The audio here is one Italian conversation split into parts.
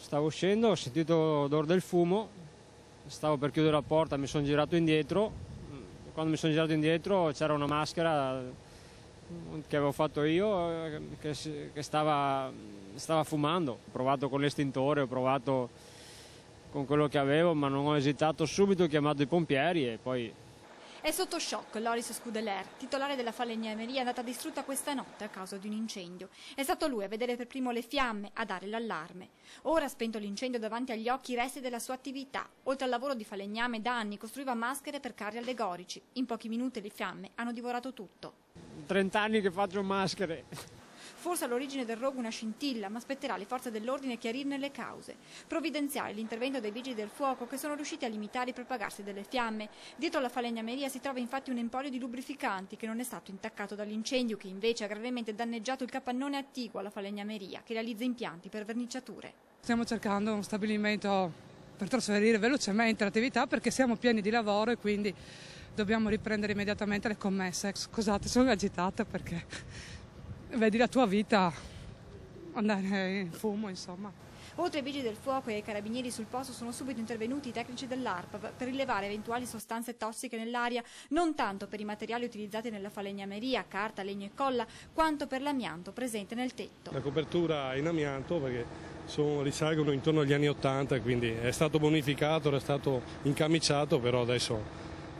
Stavo uscendo, ho sentito l'odore del fumo, stavo per chiudere la porta, mi sono girato indietro. Quando mi sono girato indietro c'era una maschera che avevo fatto io che stava fumando. Ho provato con l'estintore, ho provato con quello che avevo, ma non ho esitato, subito ho chiamato i pompieri e poi... È sotto shock Loris Scudeler, titolare della falegnameria andata distrutta questa notte a causa di un incendio. È stato lui a vedere per primo le fiamme, a dare l'allarme. Ora, spento l'incendio davanti agli occhi, i resti della sua attività. Oltre al lavoro di falegname da anni, costruiva maschere per carri allegorici. In pochi minuti le fiamme hanno divorato tutto. 30 anni che faccio maschere. Forse all'origine del rogo una scintilla, ma spetterà alle forze dell'ordine chiarirne le cause. Provvidenziale l'intervento dei vigili del fuoco che sono riusciti a limitare il propagarsi delle fiamme. Dietro la falegnameria si trova infatti un emporio di lubrificanti che non è stato intaccato dall'incendio, che invece ha gravemente danneggiato il capannone attiguo alla falegnameria, che realizza impianti per verniciature. Stiamo cercando uno stabilimento per trasferire velocemente l'attività perché siamo pieni di lavoro e quindi dobbiamo riprendere immediatamente le commesse. Scusate, sono agitata perché... vedi la tua vita andare in fumo, insomma. Oltre ai vigili del fuoco e ai carabinieri sul posto sono subito intervenuti i tecnici dell'ARPAV per rilevare eventuali sostanze tossiche nell'aria, non tanto per i materiali utilizzati nella falegnameria, carta, legno e colla, quanto per l'amianto presente nel tetto. La copertura in amianto perché risalgono intorno agli anni 80, quindi è stato bonificato, è stato incamiciato, però adesso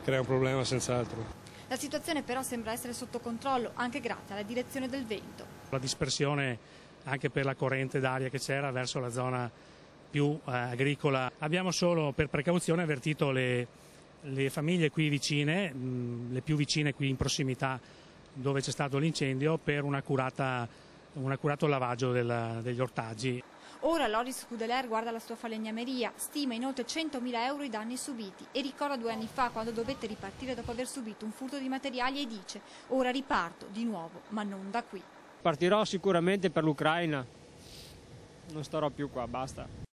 crea un problema senz'altro. La situazione però sembra essere sotto controllo, anche grazie alla direzione del vento. La dispersione anche per la corrente d'aria che c'era verso la zona più agricola. Abbiamo solo per precauzione avvertito le famiglie qui vicine, le più vicine qui in prossimità dove c'è stato l'incendio, per un accurato lavaggio degli ortaggi. Ora Loris Scudeler guarda la sua falegnameria, stima in oltre 100.000 euro i danni subiti e ricorda 2 anni fa quando dovette ripartire dopo aver subito un furto di materiali e dice: ora riparto di nuovo, ma non da qui. Partirò sicuramente per l'Ucraina, non starò più qua, basta.